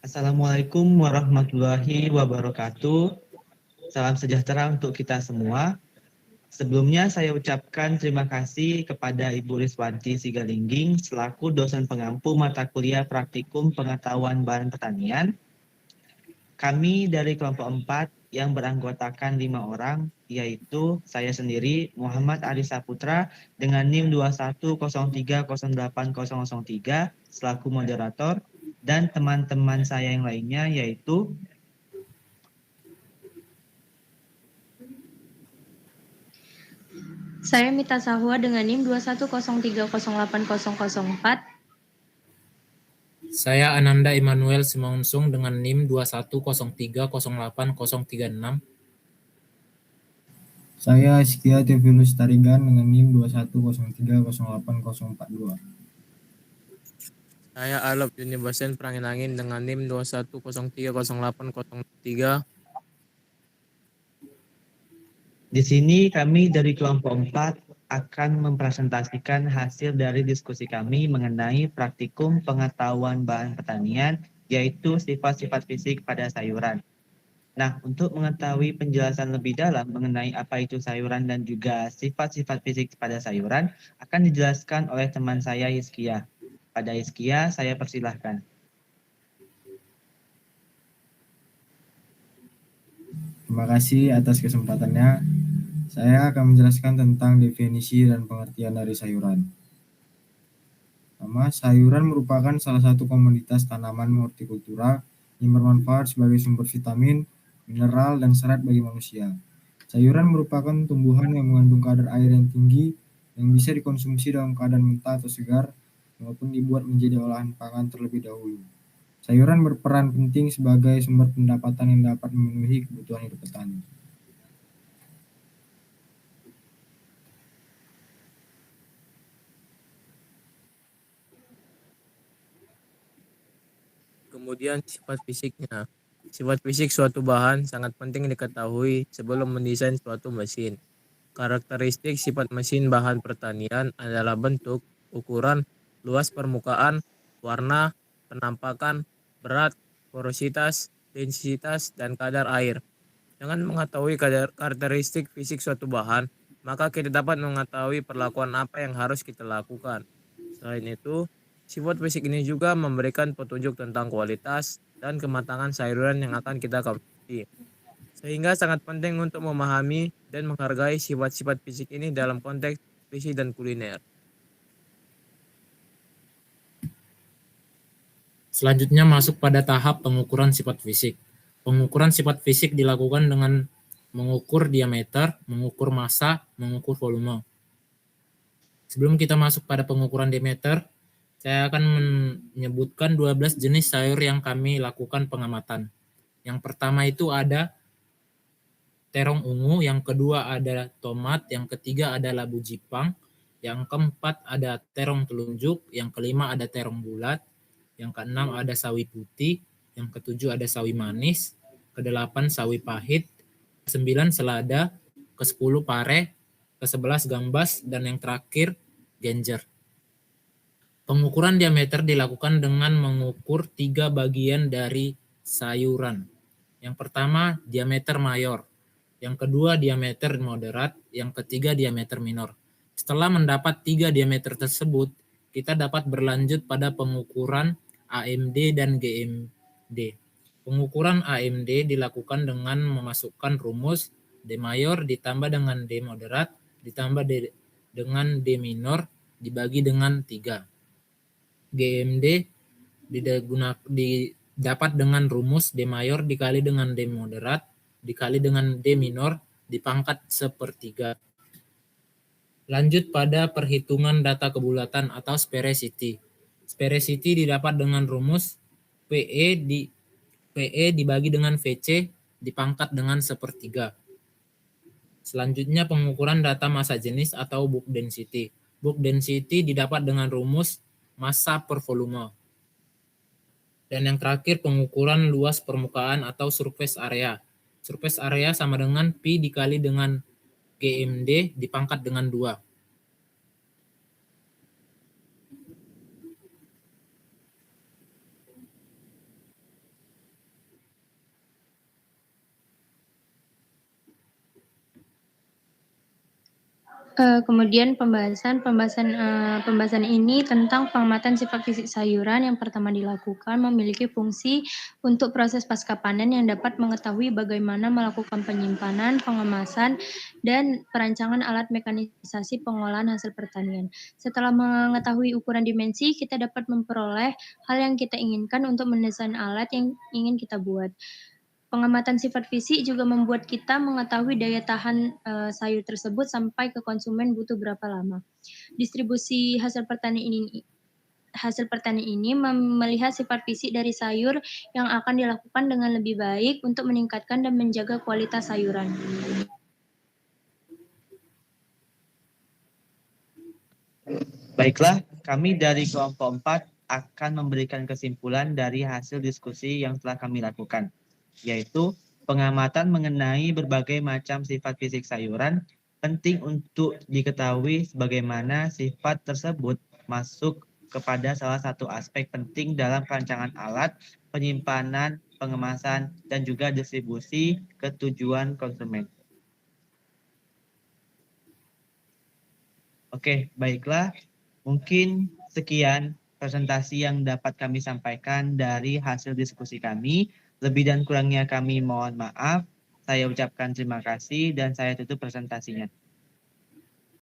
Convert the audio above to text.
Assalamualaikum warahmatullahi wabarakatuh. Salam sejahtera untuk kita semua. Sebelumnya saya ucapkan terima kasih kepada Ibu Riswanti Sigalingging selaku dosen pengampu mata kuliah praktikum pengetahuan bahan pertanian. Kami dari kelompok 4 yang beranggotakan 5 orang, yaitu saya sendiri Muhammad Ari Saputra dengan NIM 21030803 selaku moderator, dan teman-teman saya yang lainnya yaitu Saya Mita Sahwa dengan NIM 2103080004. Saya Ananda Immanuel Simonsung dengan NIM 2103080036. Saya Askia Theophilus Tarigan dengan NIM 2103080042. Saya Alop Yunibasen Pranginangin dengan NIM 21030803. di sini kami dari kelompok 4 akan mempresentasikan hasil dari diskusi kami mengenai praktikum pengetahuan bahan pertanian, yaitu sifat-sifat fisik pada sayuran. Nah, untuk mengetahui penjelasan lebih dalam mengenai apa itu sayuran dan juga sifat-sifat fisik pada sayuran, akan dijelaskan oleh teman saya Hizkia. Pada Hizkia, saya persilahkan. Terima kasih atas kesempatannya. Saya akan menjelaskan tentang definisi dan pengertian dari sayuran. Pertama, sayuran merupakan salah satu komoditas tanaman hortikultura yang bermanfaat sebagai sumber vitamin, mineral, dan serat bagi manusia. Sayuran merupakan tumbuhan yang mengandung kadar air yang tinggi yang bisa dikonsumsi dalam keadaan mentah atau segar maupun dibuat menjadi olahan pangan terlebih dahulu. Sayuran berperan penting sebagai sumber pendapatan yang dapat memenuhi kebutuhan hidup petani. Kemudian sifat fisiknya. Sifat fisik suatu bahan sangat penting diketahui sebelum mendesain suatu mesin. Karakteristik sifat mesin bahan pertanian adalah bentuk, ukuran, luas permukaan, warna, penampakan, berat, porositas, densitas, dan kadar air. Dengan mengetahui karakteristik fisik suatu bahan, maka kita dapat mengetahui perlakuan apa yang harus kita lakukan. Selain itu, sifat fisik ini juga memberikan petunjuk tentang kualitas dan kematangan sayuran yang akan kita konsumsi. Sehingga sangat penting untuk memahami dan menghargai sifat-sifat fisik ini dalam konteks nutrisi dan kuliner. Selanjutnya masuk pada tahap pengukuran sifat fisik. Pengukuran sifat fisik dilakukan dengan mengukur diameter, mengukur massa, mengukur volume. Sebelum kita masuk pada pengukuran diameter, saya akan menyebutkan 12 jenis sayur yang kami lakukan pengamatan. Yang pertama itu ada terong ungu, yang kedua ada tomat, yang ketiga ada labu jipang, yang keempat ada terong telunjuk, yang kelima ada terong bulat, yang keenam ada sawi putih, yang ketujuh ada sawi manis, kedelapan sawi pahit, kesembilan selada, kesepuluh pare, kesebelas gambas, dan yang terakhir genjer. Pengukuran diameter dilakukan dengan mengukur 3 bagian dari sayuran. Yang pertama diameter mayor, yang kedua diameter moderat, yang ketiga diameter minor. Setelah mendapat 3 diameter tersebut, kita dapat berlanjut pada pengukuran AMD dan GMD. Pengukuran AMD dilakukan dengan memasukkan rumus D mayor ditambah dengan D moderat ditambah dengan D minor dibagi dengan 3. GMD didapat dengan rumus D mayor dikali dengan D moderat dikali dengan D minor dipangkat sepertiga. Lanjut pada perhitungan data kebulatan atau sphericity. Sphericity didapat dengan rumus PE dibagi dengan VC dipangkat dengan sepertiga. Selanjutnya pengukuran data massa jenis atau bulk density. Bulk density didapat dengan rumus massa per volume. Dan yang terakhir pengukuran luas permukaan atau surface area. Surface area sama dengan Pi dikali dengan GMD dipangkat dengan 2. Kemudian pembahasan ini tentang pengamatan sifat fisik sayuran yang pertama dilakukan memiliki fungsi untuk proses pasca panen yang dapat mengetahui bagaimana melakukan penyimpanan, pengemasan, dan perancangan alat mekanisasi pengolahan hasil pertanian. Setelah mengetahui ukuran dimensi, kita dapat memperoleh hal yang kita inginkan untuk mendesain alat yang ingin kita buat. Pengamatan sifat fisik juga membuat kita mengetahui daya tahan sayur tersebut sampai ke konsumen butuh berapa lama. Distribusi hasil pertanian ini melihat sifat fisik dari sayur yang akan dilakukan dengan lebih baik untuk meningkatkan dan menjaga kualitas sayuran. Baiklah, kami dari kelompok 4 akan memberikan kesimpulan dari hasil diskusi yang telah kami lakukan, yaitu pengamatan mengenai berbagai macam sifat fisik sayuran penting untuk diketahui sebagaimana sifat tersebut masuk kepada salah satu aspek penting dalam perancangan alat, penyimpanan, pengemasan, dan juga distribusi ke tujuan konsumen. Oke, baiklah. Mungkin sekian presentasi yang dapat kami sampaikan dari hasil diskusi kami. Lebih dan kurangnya kami mohon maaf. Saya ucapkan terima kasih dan saya tutup presentasinya.